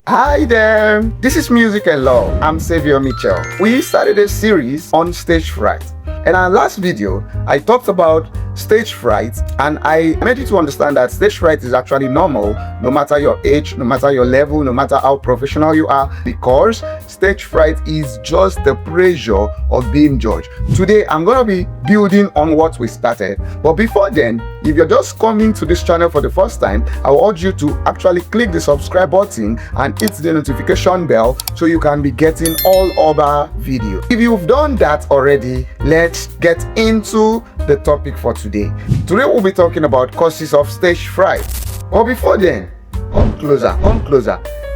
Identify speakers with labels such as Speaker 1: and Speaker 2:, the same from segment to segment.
Speaker 1: Hi there, this is Music and Love. I'm Xavier Mitchell. We started a series on stage fright. In our last video, I talked about stage fright and I made you to understand that stage fright is actually normal no matter your age, no matter your level, no matter how professional you are, because stage fright is just the pressure of being judged. Today, I'm going to be building on what we started. But before then, if you're just coming to this channel for the first time, I will urge you to actually click the subscribe button and hit the notification bell so you can be getting all other videos. If you've done that already, let's get into the topic for today. Today we'll be talking about causes of stage fright. But before then, come closer.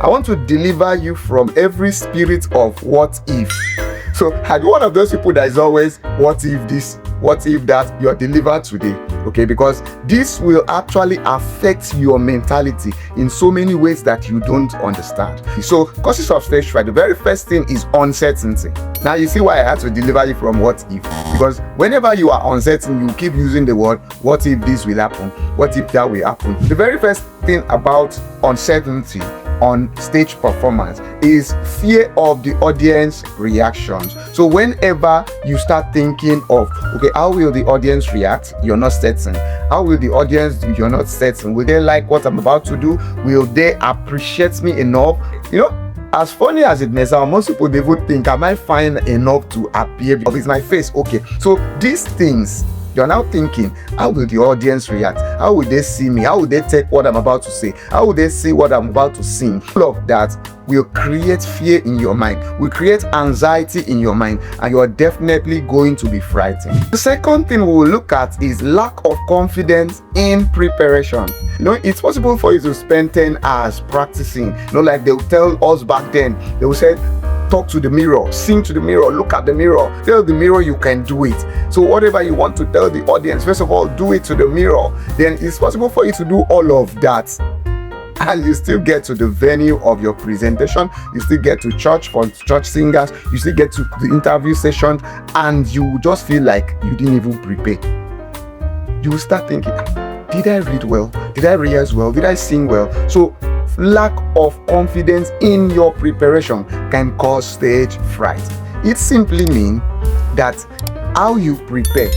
Speaker 1: I want to deliver you from every spirit of what if. So I'm one of those people that is always what if this, what if that. You're delivered today, okay? Because this will actually affect your mentality in so many ways that you don't understand. So causes of stage fright, the very first thing is uncertainty. Now you see why I had to deliver you from what if, because whenever you are uncertain, you keep using the word what if this will happen, what if that will happen. The very first thing about uncertainty on stage performance is fear of the audience reactions. So whenever you start thinking of, okay, how will the audience react? You're not certain. How will the audience do? You're not certain. Will they like what I'm about to do? Will they appreciate me enough? You know, as funny as it may sound, most people, they would think, am I fine enough to appear because it's my face? Okay, so these things, you're now thinking, how will the audience react? How will they see me? How will they take what I'm about to say? How will they see what I'm about to sing? All of that will create fear in your mind, will create anxiety in your mind, and you're definitely going to be frightened. The second thing we will look at is lack of confidence in preparation. You know, it's possible for you to spend 10 hours practicing. You know, like they will tell us back then, they will say, talk to the mirror, sing to the mirror, look at the mirror, tell the mirror you can do it. So whatever you want to tell the audience, first of all, do it to the mirror. Then it's possible for you to do all of that and you still get to the venue of your presentation, you still get to church for church singers, you still get to the interview session, and you just feel like you didn't even prepare. You will start thinking, did I read well? Did I rehearse well? Did I sing well? So lack of confidence in your preparation can cause stage fright. It simply means that how you prepare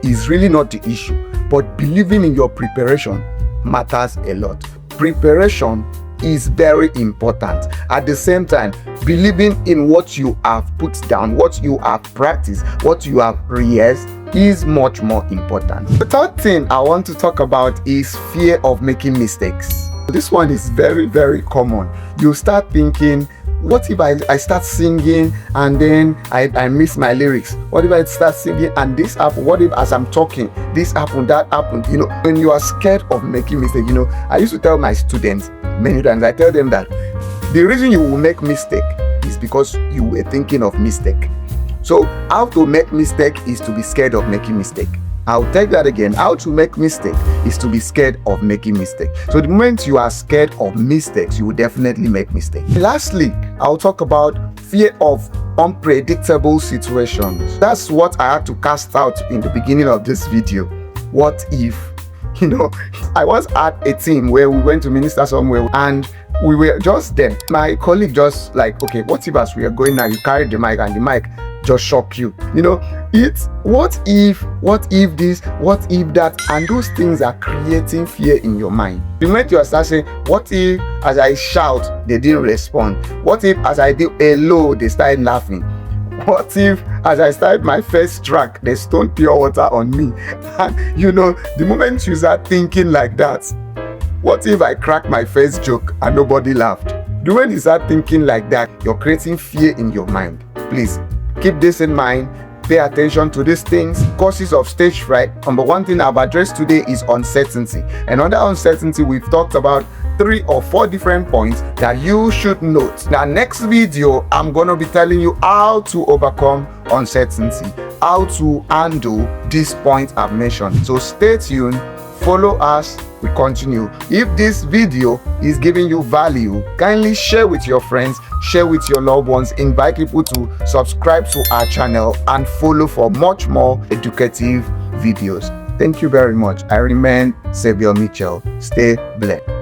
Speaker 1: is really not the issue, but believing in your preparation matters a lot. Preparation is very important. At the same time, believing in what you have put down, what you have practiced, what you have rehearsed is much more important. The third thing I want to talk about is fear of making mistakes. This one is very, very common. You start thinking, what if I start singing and then I miss my lyrics? What if I start singing and this happened? What if as I'm talking, this happened, that happened? You know, when you are scared of making mistakes, you know, I used to tell my students many times, I tell them that the reason you will make mistake is because you were thinking of mistake. So how to make mistake is to be scared of making mistake. I'll take that again. How to make mistake is to be scared of making mistake. So the moment you are scared of mistakes, you will definitely make mistakes. Lastly, I'll talk about fear of unpredictable situations. That's what I had to cast out in the beginning of this video. What if? You know, I once had a team where we went to minister somewhere and we were just there. My colleague just like, okay, what if as we are going now, you carry the mic and the mic just shock you? You know, it's what if this, what if that, and those things are creating fear in your mind. The moment you start saying, what if as I shout, they didn't respond? What if as I do hello, they started laughing? What if as I start my first track, they stone pure water on me? And you know, the moment you start thinking like that, what if I crack my first joke and nobody laughed? The moment you start thinking like that, you're creating fear in your mind. Please keep this in mind. Pay attention to these things. Causes of stage fright. Number one thing I've addressed today is uncertainty. And under uncertainty, we've talked about 3 or 4 different points that you should note. Now, next video, I'm going to be telling you how to overcome uncertainty, how to handle this point I've mentioned. So stay tuned. Follow us. We continue. If this video is giving you value, kindly share with your friends, share with your loved ones, invite people to subscribe to our channel and follow for much more educative videos. Thank you very much. I remain Xavier Mitchell. Stay blessed.